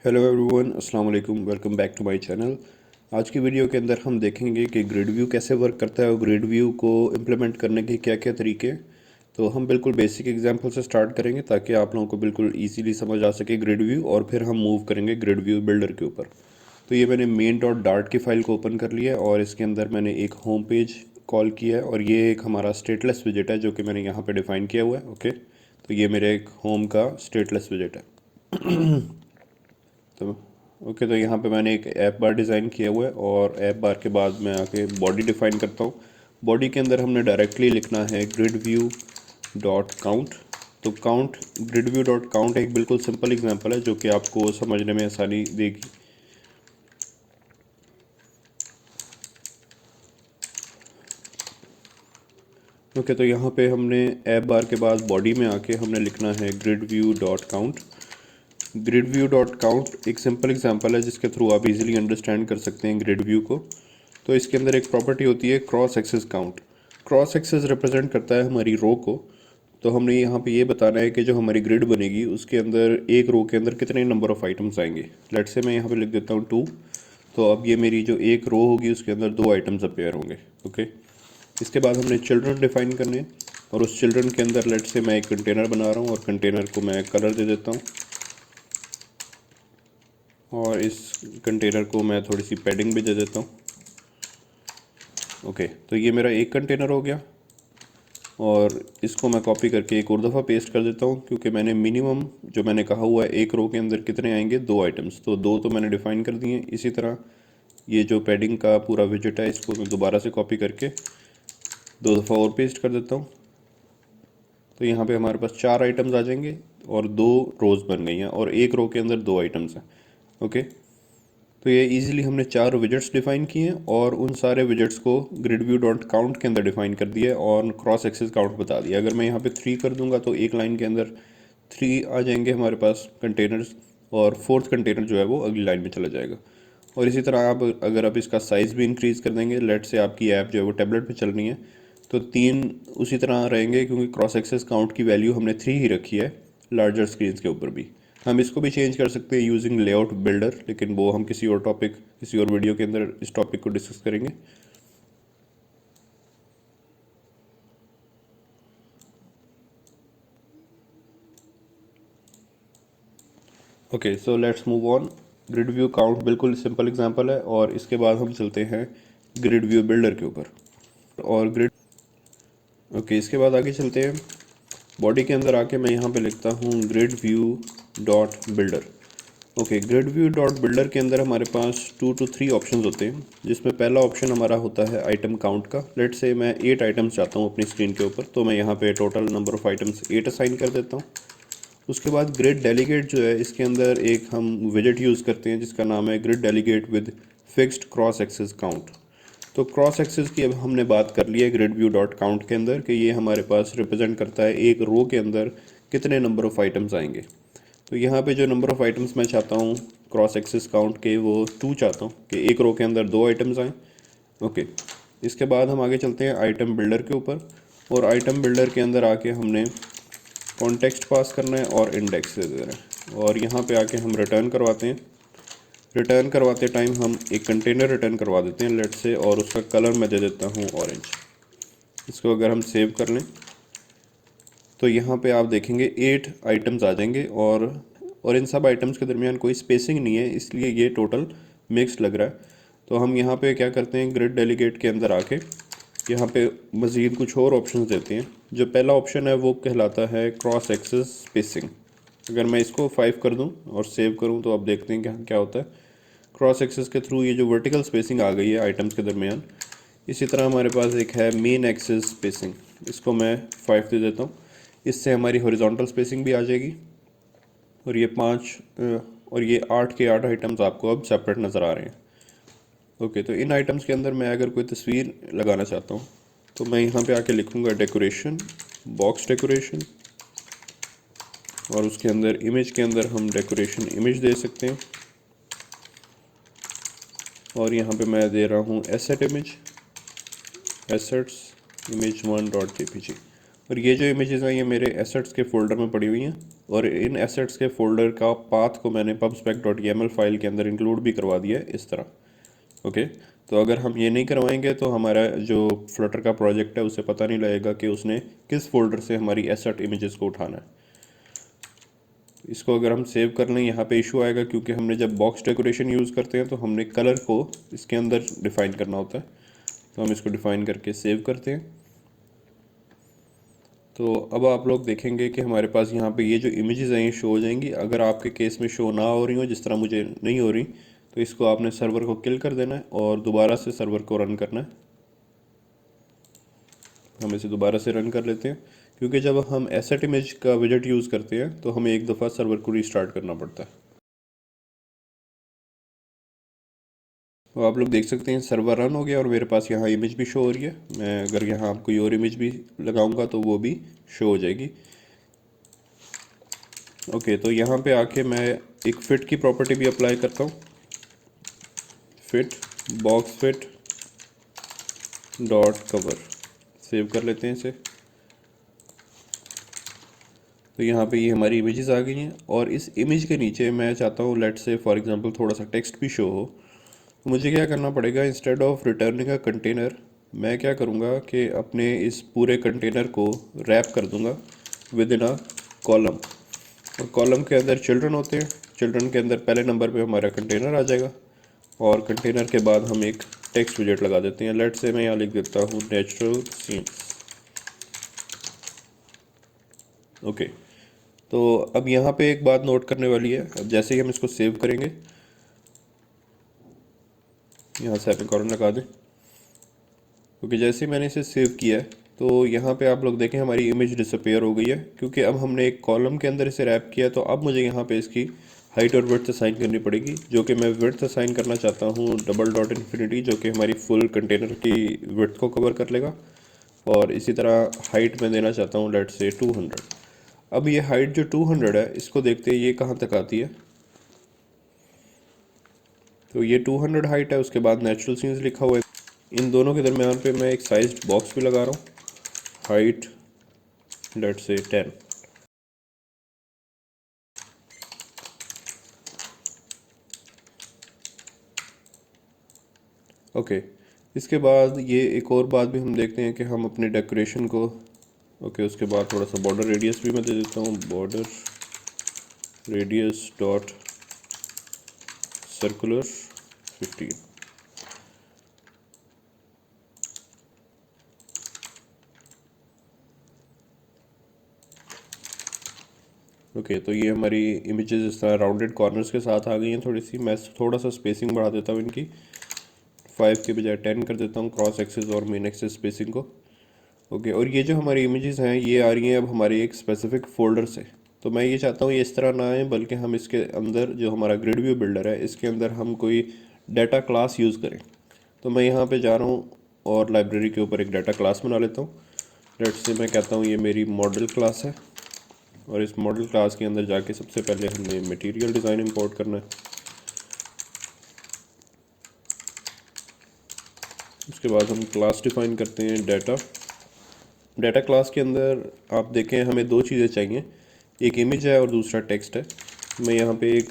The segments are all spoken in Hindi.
हेलो एवरीवन, अस्सलाम वालेकुम। Welcome back to my channel. आज की वीडियो के अंदर हम देखेंगे कि ग्रिड व्यू कैसे वर्क करता है और ग्रिड व्यू को इम्प्लीमेंट करने के क्या क्या तरीके हैं। तो हम बिल्कुल बेसिक एग्जांपल से स्टार्ट करेंगे ताकि आप लोगों को बिल्कुल इजीली समझ आ सके ग्रिड व्यू, और फिर हम मूव करेंगे ग्रिड व्यू बिल्डर के ऊपर। तो ये मैंने मेन डॉट डार्ट की फाइल को ओपन कर लिया है और इसके अंदर मैंने एक होम पेज कॉल किया है, और ये एक हमारा स्टेटलेस विजेट है जो कि मैंने यहाँ पर डिफ़ाइन किया हुआ है। ओके, तो ये मेरे एक होम का स्टेटलेस विजेट है। तो ओके, तो यहाँ पे मैंने एक ऐप बार डिज़ाइन किया हुआ है, और ऐप बार के बाद मैं आके बॉडी डिफ़ाइन करता हूँ। बॉडी के अंदर हमने डायरेक्टली लिखना है ग्रिड व्यू डॉट काउंट। तो count, grid view dot count एक बिल्कुल सिंपल एग्जांपल है जो कि आपको समझने में आसानी देगी। ओके, तो यहाँ पे हमने ऐप बार के बाद बॉडी में आके हमने लिखना है grid view dot count. Grid view dot count एक सिंपल एग्जांपल है जिसके थ्रू आप इजीली अंडरस्टैंड कर सकते हैं ग्रिड व्यू को। तो इसके अंदर एक प्रॉपर्टी होती है cross axis count. Cross axis represent करता है हमारी रो को। तो हमने यहाँ पे ये बताना है कि जो हमारी ग्रिड बनेगी उसके अंदर एक रो के अंदर कितने नंबर ऑफ आइटम्स आएंगे। लेट से मैं यहाँ पे लिख देता हूँ 2। तो अब ये मेरी जो एक रो होगी उसके अंदर 2 आइटम्स अपेयर होंगे। ओके, इसके बाद हमने चिल्ड्रन डिफाइन करने हैं, और उस चिल्ड्रन के अंदर लेट से मैं एक कंटेनर बना रहा हूँ और कंटेनर को मैं कलर दे देता हूँ, और इस कंटेनर को मैं थोड़ी सी पैडिंग भी दे देता हूँ। ओके, तो ये मेरा एक कंटेनर हो गया, और इसको मैं कॉपी करके एक और दफ़ा पेस्ट कर देता हूँ क्योंकि मैंने मिनिमम जो मैंने कहा हुआ है एक रो के अंदर कितने आएंगे, 2 आइटम्स, तो 2 तो मैंने डिफ़ाइन कर दिए। इसी तरह ये जो पैडिंग का पूरा विजेट है इसको मैं दोबारा से कॉपी करके 2 दफ़ा और पेस्ट कर देता हूँ। तो यहाँ पे हमारे पास 4 आइटम्स आ जाएंगे और 2 रोज़ बन गई हैं, और एक रो के अंदर 2 आइटम्स हैं। ओके, तो ये इजीली हमने 4 विजेट्स डिफाइन किए हैं, और उन सारे विजेट्स को ग्रिड व्यू डॉट काउंट के अंदर डिफाइन कर दिया है और क्रॉस एक्सेस काउंट बता दिया। अगर मैं यहाँ पे 3 कर दूंगा तो एक लाइन के अंदर 3 आ जाएंगे हमारे पास कंटेनर्स, और फोर्थ कंटेनर जो है वो अगली लाइन में चला जाएगा। और इसी तरह आप अगर आप इसका साइज़ भी इंक्रीज़ कर देंगे, लेट से आपकी ऐप जो है वो टैबलेट पे चल रही है, तो 3 उसी तरह रहेंगे क्योंकि क्रॉस एक्सेस काउंट की वैल्यू हमने 3 ही रखी है लार्जर स्क्रीन के ऊपर भी। हम इसको भी चेंज कर सकते हैं यूजिंग लेआउट बिल्डर, लेकिन वो हम किसी और टॉपिक, किसी और वीडियो के अंदर इस टॉपिक को डिस्कस करेंगे। Okay, so let's move on. Grid view count बिल्कुल सिंपल एग्जांपल है, और इसके बाद हम चलते हैं ग्रिड व्यू बिल्डर के ऊपर। और ग्रिड ओके, इसके बाद आगे चलते हैं। बॉडी के अंदर आके मैं यहाँ पे लिखता हूँ grid view dot builder. Okay, grid view dot builder के अंदर हमारे पास 2 to 3 ऑप्शंस होते हैं, जिसमें पहला ऑप्शन हमारा होता है आइटम काउंट का। लेट से मैं 8 आइटम्स चाहता हूँ अपनी स्क्रीन के ऊपर, तो मैं यहाँ पे total number of items 8 assign कर देता हूँ। उसके बाद ग्रिड डेलीगेट जो है, इसके अंदर एक हम विजेट यूज़ करते हैं जिसका नाम है grid delegate with fixed cross axis count. तो क्रॉस एक्सेस की अब हमने बात कर ली है ग्रिड व्यू डॉट काउंट के अंदर कि ये हमारे पास रिप्रेजेंट करता है एक रो के अंदर कितने नंबर ऑफ़ आइटम्स आएंगे। तो यहाँ पे जो नंबर ऑफ़ आइटम्स मैं चाहता हूँ क्रॉस एक्सेस काउंट के, वो 2 चाहता हूँ कि एक रो के अंदर 2 आइटम्स आएँ। ओके, इसके बाद हम आगे चलते हैं आइटम बिल्डर के ऊपर, और आइटम बिल्डर के अंदर आके हमने कॉन्टेक्स्ट पास करना है और इंडेक्स दे देना है, और यहाँ पे आके हम रिटर्न करवाते हैं। रिटर्न करवाते टाइम हम एक कंटेनर रिटर्न करवा देते हैं लेट से, और उसका कलर मैं दे देता हूँ ऑरेंज। इसको अगर हम सेव कर लें तो यहाँ पे आप देखेंगे 8 आइटम्स आ जाएंगे, और इन सब आइटम्स के दरमियान कोई स्पेसिंग नहीं है, इसलिए ये टोटल मिक्स लग रहा है। तो हम यहाँ पे क्या करते हैं, ग्रिड डेलीगेट के अंदर आके यहाँ पे मज़ीद कुछ और ऑप्शंस देते हैं। जो पहला ऑप्शन है वो कहलाता है क्रॉस एक्सेस स्पेसिंग। अगर मैं इसको 5 कर दूँ और सेव करूँ तो आप देखते हैं कि क्या होता है। क्रॉस एक्सेस के थ्रू ये जो वर्टिकल स्पेसिंग आ गई है आइटम्स के दरमियान। इसी तरह हमारे पास एक है मेन एक्सेस स्पेसिंग, इसको मैं 5 दे देता हूँ। इससे हमारी हॉरिजॉन्टल स्पेसिंग भी आ जाएगी, और ये 5 और ये 8 के 8 आइटम्स आपको अब सेपरेट नज़र आ रहे हैं। ओके, तो इन आइटम्स के अंदर मैं अगर कोई तस्वीर लगाना चाहता हूँ तो मैं यहाँ पे आके लिखूँगा डेकोरेशन, बॉक्स डेकोरेशन, और उसके अंदर इमेज के अंदर हम डेकोरेशन इमेज दे सकते हैं, और यहाँ पे मैं दे रहा हूँ asset image, assets image 1.jpg। और ये जो इमेजेस हैं ये मेरे एसेट्स के फोल्डर में पड़ी हुई हैं, और इन एसेट्स के फोल्डर का पाथ को मैंने pubspec.yaml फाइल के अंदर इंक्लूड भी करवा दिया है इस तरह। ओके, तो अगर हम ये नहीं करवाएंगे तो हमारा जो फ्लटर का प्रोजेक्ट है उसे पता नहीं लगेगा कि उसने किस फोल्डर से हमारी एसेट इमेजेस को उठाना है। इसको अगर हम सेव कर लें, यहाँ पे इशू आएगा क्योंकि हमने जब बॉक्स डेकोरेशन यूज़ करते हैं तो हमने कलर को इसके अंदर डिफ़ाइन करना होता है। तो हम इसको डिफ़ाइन करके सेव करते हैं। तो अब आप लोग देखेंगे कि हमारे पास यहाँ पे ये जो इमेजेस हैं ये शो हो जाएंगी। अगर आपके केस में शो ना हो रही हो, जिस तरह मुझे नहीं हो रही, तो इसको आपने सर्वर को किल कर देना है और दोबारा से सर्वर को रन करना है। हम इसे दोबारा से रन कर लेते हैं, क्योंकि जब हम एसेट इमेज का विजेट यूज़ करते हैं तो हमें एक दफ़ा सर्वर को रीस्टार्ट करना पड़ता है। तो आप लोग देख सकते हैं सर्वर रन हो गया और मेरे पास यहाँ इमेज भी शो हो रही है। मैं अगर यहाँ कोई और इमेज भी लगाऊंगा तो वो भी शो हो जाएगी। ओके, तो यहाँ पे आके मैं एक फिट की प्रॉपर्टी भी अप्लाई करता हूँ। Fit box fit dot cover, save कर लेते हैं इसे। तो यहाँ पे ये हमारी इमेजेस आ गई हैं, और इस इमेज के नीचे मैं चाहता हूँ लेट से फॉर एग्जांपल थोड़ा सा टेक्स्ट भी शो हो। तो मुझे क्या करना पड़ेगा, instead of returning a container मैं क्या करूँगा कि अपने इस पूरे कंटेनर को रैप कर दूँगा विद इन अ कॉलम। और कॉलम के अंदर चिल्ड्रन होते हैं, चिल्ड्रन के अंदर पहले नंबर पे हमारा कंटेनर आ जाएगा, और कंटेनर के बाद हम एक टेक्स्ट विजेट लगा देते हैं। लेट से मैं यहाँ लिख देता हूँ नेचुरल सीन्स। ओके, तो अब यहाँ पे एक बात नोट करने वाली है। अब जैसे ही हम इसको सेव करेंगे, यहाँ सेमीकोलन लगा दें, क्योंकि जैसे ही मैंने इसे सेव किया है तो यहाँ पे आप लोग देखें हमारी इमेज डिसअपेयर हो गई है, क्योंकि अब हमने एक कॉलम के अंदर इसे रैप किया। तो अब मुझे यहाँ पे इसकी हाइट और विड्थ असाइन करनी पड़ेगी, जो कि मैं विड्थ असाइन करना चाहता हूँ डबल डॉट इन्फिनिटी, जो कि हमारी फुल कंटेनर की विड्थ को कवर कर लेगा। और इसी तरह हाइट में देना चाहता हूँ लेट से 200। अब ये हाइट जो 200 है इसको देखते हैं ये कहाँ तक आती है। तो ये 200 हाइट है, उसके बाद नेचुरल सीन्स लिखा हुआ है। इन दोनों के दरमियान पे मैं एक साइज बॉक्स भी लगा रहा हूँ, हाइट लेट से 10। ओके, इसके बाद ये एक और बात भी हम देखते हैं कि हम अपने डेकोरेशन को ओके उसके बाद थोड़ा सा बॉर्डर रेडियस भी मैं दे देता हूँ, border radius dot circular 15। Okay, तो ये हमारी इमेजेस इस तरह राउंडेड कॉर्नर्स के साथ आ गई हैं। थोड़ी सी मैं थोड़ा सा स्पेसिंग बढ़ा देता हूँ इनकी, 5 के बजाय 10 कर देता हूँ क्रॉस एक्सिस और मेन एक्सिस स्पेसिंग को। ओके, और ये जो हमारी इमेजेस हैं ये आ रही हैं अब हमारे एक स्पेसिफिक फोल्डर से। तो मैं ये चाहता हूँ ये इस तरह ना आए, बल्कि हम इसके अंदर जो हमारा ग्रिड व्यू बिल्डर है इसके अंदर हम कोई डाटा क्लास यूज़ करें। तो मैं यहाँ पे जा रहा हूँ और लाइब्रेरी के ऊपर एक डाटा क्लास बना लेता हूँ। लेट्स से मैं कहता हूँ ये मेरी मॉडल क्लास है, और इस मॉडल क्लास के अंदर जाके सबसे पहले हमने मटेरियल डिज़ाइन इंपोर्ट करना है। उसके बाद हम क्लास डिफाइन करते हैं डाटा। डाटा क्लास के अंदर आप देखें हमें दो चीज़ें चाहिए, एक इमेज है और दूसरा टेक्स्ट है। मैं यहाँ पे एक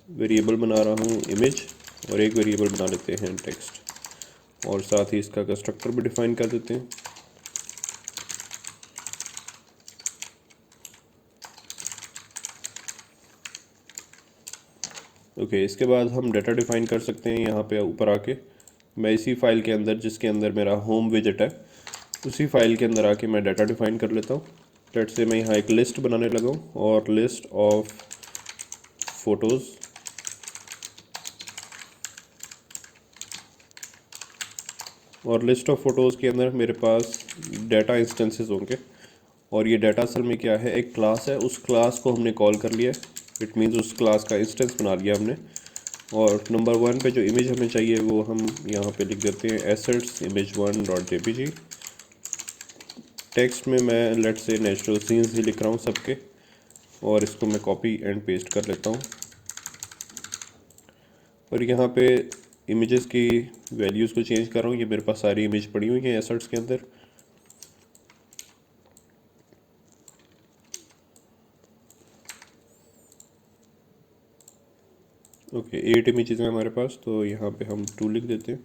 वेरिएबल बना रहा हूँ इमेज, और एक वेरिएबल बना लेते हैं टेक्स्ट, और साथ ही इसका कंस्ट्रक्टर भी डिफाइन कर देते हैं। ओके, इसके बाद हम डाटा डिफाइन कर सकते हैं यहाँ पे ऊपर आके। मैं इसी फाइल के अंदर जिसके अंदर मेरा होम विजेट है उसी फाइल के अंदर आके मैं डाटा डिफाइन कर लेता हूँ। लेट से मैं यहाँ एक लिस्ट बनाने लगा हूँ, और लिस्ट ऑफ फोटोज़, और लिस्ट ऑफ फोटोज़ के अंदर मेरे पास डाटा इंस्टेंसेस होंगे। और ये डाटा असल में क्या है, एक क्लास है, उस क्लास को हमने कॉल कर लिया। इट मीन्स उस क्लास का इंस्टेंस बना लिया हमने। और नंबर 1 पे जो इमेज हमें चाहिए वो हम यहाँ पे लिख देते हैं assets image 1 dot JPG. Text में मैं लेट से नेचुरल सीन्स ही लिख रहा हूँ सबके, और इसको मैं कॉपी एंड पेस्ट कर लेता हूँ। और यहाँ पे इमेजेस की वैल्यूज़ को चेंज कर रहा हूँ। ये मेरे पास सारी इमेज पड़ी हुई हैं एसेट्स के अंदर। ओके 8 इमेजेस हैं हमारे पास, तो यहाँ पे हम 2 लिख देते हैं।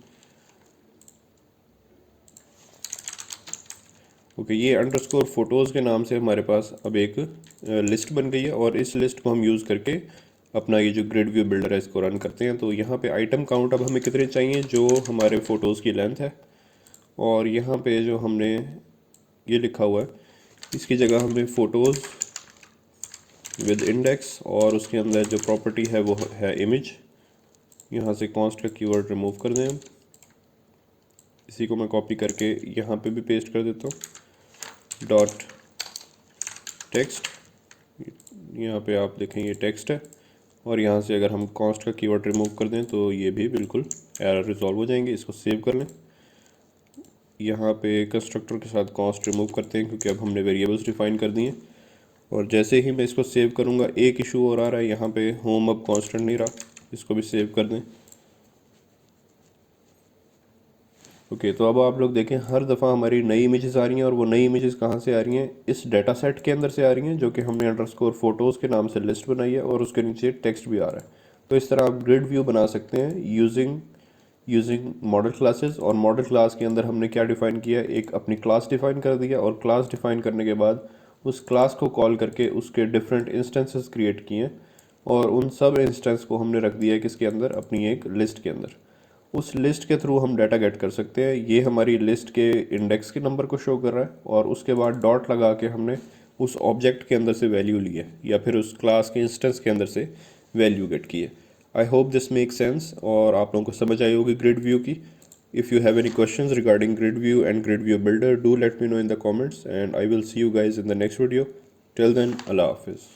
ओके ये अंडरस्कोर फोटोज़ के नाम से हमारे पास अब एक लिस्ट बन गई है, और इस लिस्ट को हम यूज़ करके अपना ये जो ग्रिड व्यू बिल्डर है इसको रन करते हैं। तो यहाँ पे आइटम काउंट अब हमें कितने चाहिए, जो हमारे फ़ोटोज़ की लेंथ है, और यहाँ पे जो हमने ये लिखा हुआ है इसकी जगह हमें फ़ोटोज़ विद इंडेक्स, और उसके अंदर जो प्रॉपर्टी है वो है इमेज। यहाँ से कॉन्स्ट का कीवर्ड रिमूव कर दें हम। इसी को मैं कॉपी करके यहाँ पे भी पेस्ट कर देता हूँ। डॉट टेक्स्ट, यहाँ पे आप देखें ये टेक्स्ट है, और यहाँ से अगर हम कॉस्ट का कीवर्ड रिमूव कर दें तो ये भी बिल्कुल एरर रिजॉल्व हो जाएंगे। इसको सेव कर लें। यहाँ पे कंस्ट्रक्टर के साथ कॉस्ट रिमूव करते हैं क्योंकि अब हमने वेरिएबल्स डिफाइन कर दिए। और जैसे ही मैं इसको सेव करूँगा एक इशू और आ रहा है, यहाँ पे होम अब कांस्टेंट नहीं रहा, इसको भी सेव कर दें। ओके तो अब आप लोग देखें हर दफ़ा हमारी नई इमेजेस आ रही हैं, और वो नई इमेजेस कहाँ से आ रही हैं, इस डाटा सेट के अंदर से आ रही हैं जो कि हमने अंडरस्कोर फोटोज़ के नाम से लिस्ट बनाई है, और उसके नीचे टेक्स्ट भी आ रहा है। तो इस तरह आप ग्रिड व्यू बना सकते हैं यूजिंग मॉडल क्लासेस। और मॉडल क्लास के अंदर हमने क्या डिफ़ाइन किया, एक अपनी क्लास डिफ़ाइन कर दिया, और क्लास डिफ़ाइन करने के बाद उस क्लास को कॉल करके उसके डिफरेंट इंस्टेंसेस क्रिएट किए, और उन सब इंस्टेंस को हमने रख दिया किसके अंदर, अपनी एक लिस्ट के अंदर। उस लिस्ट के थ्रू हम डाटा गेट कर सकते हैं। ये हमारी लिस्ट के इंडेक्स के नंबर को शो कर रहा है, और उसके बाद डॉट लगा के हमने उस ऑब्जेक्ट के अंदर से वैल्यू ली है, या फिर उस क्लास के इंस्टेंस के अंदर से वैल्यू गेट की है। I hope this make sense, और आप लोगों को समझ आई होगी ग्रिड व्यू की। If you have any questions regarding grid view and grid view builder, do let me know in the comments, and I will see you guys in the next video. Till then, Allah Hafiz.